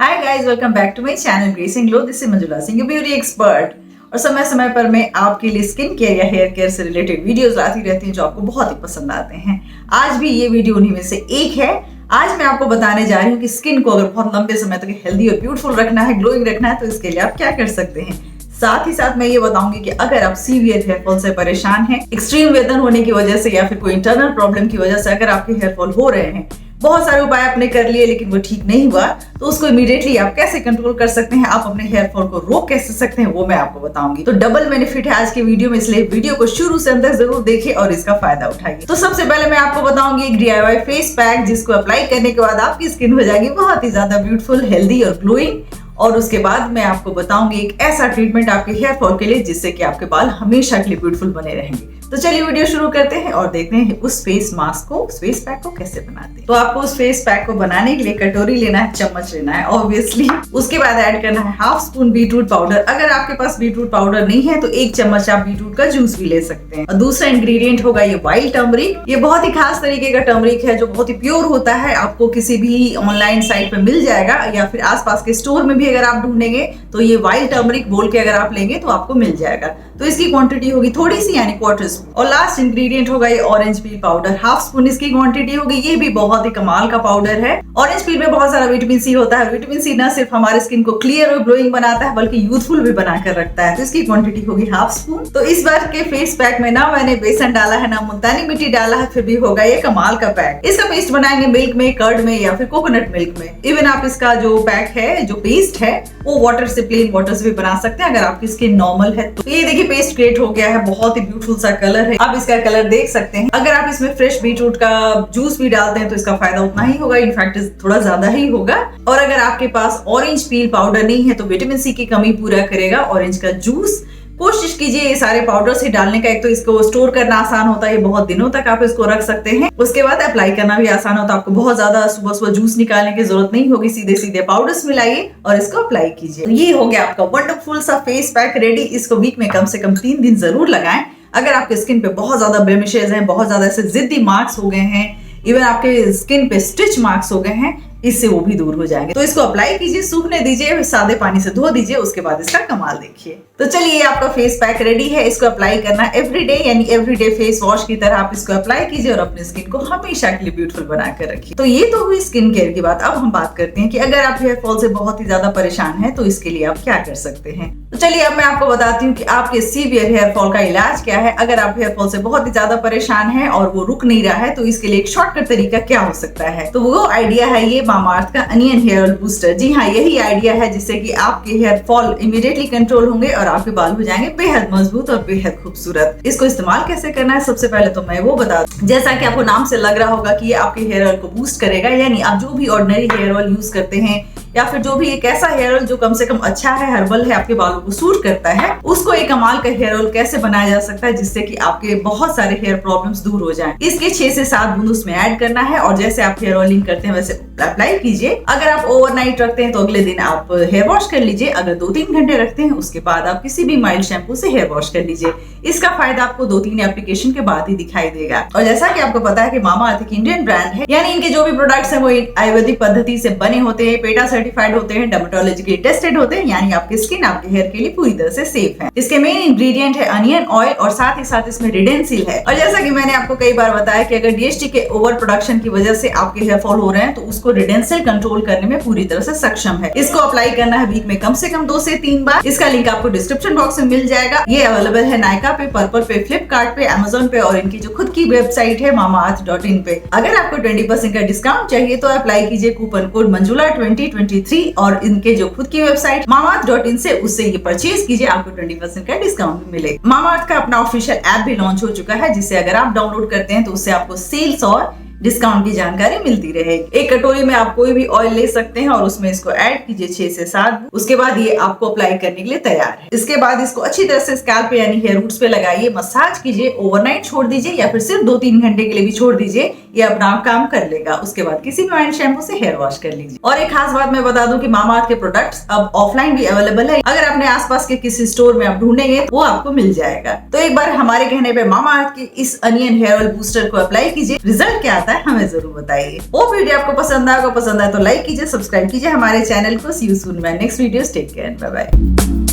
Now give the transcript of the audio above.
Hi guys, welcome back to my channel gracing glow. This is Manjula Singh, beauty expert. और समय समय पर मैं आपके लिए स्किन केयर या हेयर केयर से रिलेटेड वीडियोस लाती रहती हूँ जो आपको बहुत ही पसंद आते हैं। आज भी ये वीडियो उन्हीं में से एक है। आज मैं आपको बताने जा रही हूँ कि स्किन को अगर बहुत लंबे समय तक हेल्दी और ब्यूटीफुल रखना है, ग्लोइंग रखना है, तो इसके लिए आप क्या कर सकते हैं। साथ ही साथ मैं ये बताऊंगी कि अगर आप सीवियर हेयर फॉल से परेशान हैं, एक्सट्रीम वेदर होने की वजह से या फिर कोई इंटरनल प्रॉब्लम की वजह से अगर आपके हेयर फॉल हो रहे हैं, बहुत सारे उपाय आपने कर लिए लेकिन वो ठीक नहीं हुआ, तो उसको इमीडिएटली आप कैसे कंट्रोल कर सकते हैं, आप अपने हेयर फॉल को रोक कैसे सकते हैं, वो मैं आपको बताऊंगी। तो डबल बेनिफिट है आज के वीडियो में, इसलिए वीडियो को शुरू से अंत तक जरूर देखिए और इसका फायदा उठाइए। तो सबसे पहले मैं आपको बताऊंगी एक DIY फेस पैक, जिसको अप्लाई करने के बाद आपकी स्किन हो जाएगी बहुत ही ज्यादा ब्यूटीफुल, हेल्दी और ग्लोइंग। और उसके बाद मैं आपको बताऊंगी एक ऐसा ट्रीटमेंट आपके हेयर फॉल के लिए जिससे कि आपके बाल हमेशा के लिए ब्यूटीफुल बने रहेंगे। तो चलिए वीडियो शुरू करते हैं और देखते हैं उस फेस मास्क को, उस फेस पैक को कैसे बनाते हैं। तो आपको उस फेस पैक को बनाने के लिए कटोरी लेना है, चम्मच लेना है ऑब्वियसली। उसके बाद ऐड करना है हाफ स्पून बीटरूट पाउडर। अगर आपके पास बीटरूट पाउडर नहीं है तो 1 चम्मच आप बीटरूट का जूस भी ले सकते हैं। और दूसरा इंग्रेडिएंट होगा ये वाइल्ड टर्मरिक। ये बहुत ही खास तरीके का टर्मरिक है जो बहुत ही प्योर होता है। आपको किसी भी ऑनलाइन साइट पे मिल जाएगा या फिर आसपास के स्टोर में भी अगर आप ढूंढेंगे तो ये वाइल्ड टर्मरिक बोल के अगर आप लेंगे तो आपको मिल जाएगा। तो इसकी क्वांटिटी होगी थोड़ी सी, यानी 1/4 स्पून। और लास्ट इंग्रेडिएंट होगा ये orange peel powder, half spoon इसकी क्वांटिटी होगी। ये भी बहुत ही कमाल का पाउडर है। ऑरेंज पील में बहुत सारा विटामिन सी होता है। विटामिन सी न सिर्फ हमारे स्किन को क्लियर और ग्लोइंग बनाता है बल्कि यूथफुल भी बनाकर रखता है। तो इसकी क्वांटिटी होगी हाफ स्पून। तो इस बार के फेस पैक में ना मैंने बेसन डाला है ना मुल्तानी मिट्टी डाला है, फिर भी होगा ये कमाल का पैक। इसका पेस्ट बनाएंगे मिल्क में, कर्ड में या फिर कोकोनट मिल्क में। इवन आप इसका जो पैक है, जो पेस्ट है, वो वाटर से, प्लेन वाटर से भी बना सकते हैं अगर आपकी स्किन नॉर्मल है। तो ये देखिए पेस्ट क्रिएट हो गया है, बहुत ही ब्यूटीफुल सा कलर है। आप इसका कलर देख सकते हैं। अगर आप इसमें फ्रेश बीटरूट का जूस भी डालते हैं तो इसका फायदा उतना ही होगा, इनफैक्ट थोड़ा ज्यादा ही होगा। और अगर आपके पास ऑरेंज पील पाउडर नहीं है तो विटामिन सी की कमी पूरा करेगा ऑरेंज का जूस। कोशिश कीजिए ये सारे पाउडर से डालने का। एक तो इसको स्टोर करना आसान होता है, ये बहुत दिनों तक आप इसको रख सकते हैं। उसके बाद अप्लाई करना भी आसान होता है, आपको बहुत ज्यादा सुबह सुबह जूस निकालने की जरूरत नहीं होगी। सीधे सीधे पाउडर्स मिलाइए और इसको अप्लाई कीजिए। तो ये हो गया आपका वंडरफुल सा फेस पैक रेडी। इसको वीक में कम से कम 3 दिन जरूर लगाएं। अगर आपके स्किन पे बहुत ज्यादा ब्लेमिशेस हैं, बहुत ज्यादा ऐसे जिद्दी मार्क्स हो गए हैं, इवन आपके स्किन पे स्टिच मार्क्स हो गए हैं, इससे वो भी दूर हो जाएंगे। तो इसको अप्लाई कीजिए, सूखने दीजिए, सादे पानी से धो दीजिए, उसके बाद इसका कमाल देखिए। तो चलिए आपका फेस पैक रेडी है। इसको अप्लाई करना एवरीडे, यानी एवरीडे फेस वॉश की तरह आप इसको अप्लाई कीजिए और अपनी स्किन को हमेशा के लिए ब्यूटीफुल बनाकर रखिए। तो ये तो हुई स्किन केयर की बात। अब हम बात करते हैं कि अगर आप हेयर फॉल से बहुत ही ज्यादा परेशान है तो इसके लिए आप क्या कर सकते हैं। तो चलिए अब मैं आपको बताती हूँ कि आपके सीवियर हेयर फॉल का इलाज क्या है। अगर आप हेयर फॉल से बहुत ही ज्यादा परेशान है और वो रुक नहीं रहा है तो इसके लिए एक शॉर्टकट तरीका क्या हो सकता है। तो वो आइडिया है ये मामाअर्थ का अनियन हेयर ऑयल बूस्टर। जी हाँ, यही आइडिया है जिससे कि आपके हेयर फॉल इमीडिएटली कंट्रोल होंगे और आपके बाल हो जाएंगे बेहद मजबूत और बेहद खूबसूरत। इसको इस्तेमाल कैसे करना है, सबसे पहले तो मैं वो बता दूं। जैसा कि आपको नाम से लग रहा होगा कि ये आपके हेयर ऑयल को बूस्ट करेगा, यानी आप जो भी ऑर्डिनरी हेयर ऑयल यूज करते हैं या फिर जो भी एक ऐसा हेयर ऑयल जो कम से कम अच्छा है, हर्बल है, आपके बालों को सूट करता है, उसको एक कमाल का हेयर ऑयल कैसे बनाया जा सकता है जिससे कि आपके बहुत सारे हेयर प्रॉब्लम्स दूर हो जाएं। इसके 6 से 7 बूंद उसमें ऐड करना है और जैसे आप हेयर ऑयलिंग करते हैं वैसे अप्लाई कीजिए। अगर आप ओवरनाइट रखते हैं तो अगले दिन आप हेयर वॉश कर लीजिए। अगर 2-3 घंटे रखते हैं उसके बाद आप किसी भी माइल्ड शैम्पू से हेयर वॉश कर लीजिए। इसका फायदा आपको 2-3 एप्लीकेशन के बाद ही दिखाई देगा। और जैसा कि आपको पता है कि मामाअर्थ एक इंडियन ब्रांड है, यानी इनके जो भी प्रोडक्ट्स हैं वो आयुर्वेदिक पद्धति से बने होते हैं, पेटा सर्टिफाइड होते हैं, डर्मेटोलॉजिकली टेस्टेड होते हैं, यानी आपकी स्किन आपके हेयर के लिए पूरी तरह से सेफ है। इसके मेन इंग्रेडिएंट है अनियन ऑयल और साथ ही साथ इसमें रिडेंसिल है। और जैसा कि मैंने आपको कई बार बताया कि अगर DHT के ओवर प्रोडक्शन की वजह से आपके हेयर फॉल हो रहे हैं तो उसको रिडेंसिल कंट्रोल करने में पूरी तरह से सक्षम है। इसको अप्लाई करना है वीक में कम से कम 2 से 3 बार। इसका लिंक आपको डिस्क्रिप्शन बॉक्स में मिल जाएगा। ये अवेलेबल है नायका पे, पर्पल पे, फ्लिपकार्ट पे, अमेजोन पे और इनकी जो खुद की वेबसाइट है mamaearth.in पे। अगर आपको 20% का डिस्काउंट चाहिए तो अप्लाई कीजिए कूपन कोड मंजुला 2023 और इनके जो खुद की वेबसाइट mamaearth.in से उससे ये परचेज कीजिए, आपको 20% का डिस्काउंट भी मिलेगा। मामाअर्थ का अपना ऑफिशियल ऐप भी लॉन्च हो चुका है जिसे अगर आप डाउनलोड करते हैं तो उससे आपको सेल्स और डिस्काउंट की जानकारी मिलती रहेगी। एक कटोरी में आप कोई भी ऑयल ले सकते हैं और उसमें इसको ऐड कीजिए 6 से 7। उसके बाद ये आपको अप्लाई करने के लिए तैयार है। इसके बाद इसको अच्छी तरह से स्कैल्प पे यानी हेयर रूट्स पे लगाइए, मसाज कीजिए, ओवरनाइट छोड़ दीजिए या फिर सिर्फ 2-3 घंटे के लिए भी छोड़ दीजिए। ये अपना काम कर लेगा। उसके बाद किसी भी ऑयल शैम्पू से हेयर वॉश कर लीजिए। और एक खास बात मैं बता दूं कि मामाअर्थ के प्रोडक्ट्स अब ऑफलाइन भी अवेलेबल है। अगर अपने आसपास के किसी स्टोर में आप ढूंढेंगे वो आपको मिल जाएगा। तो एक बार हमारे कहने पे मामाअर्थ के इस अनियन हेयर ऑयल बूस्टर को अप्लाई कीजिए, रिजल्ट क्या आता है हमें जरूर बताइए। वो वीडियो आपको पसंद आए तो लाइक कीजिए, सब्सक्राइब कीजिए हमारे चैनल को। See you soon my next video, take care, bye bye.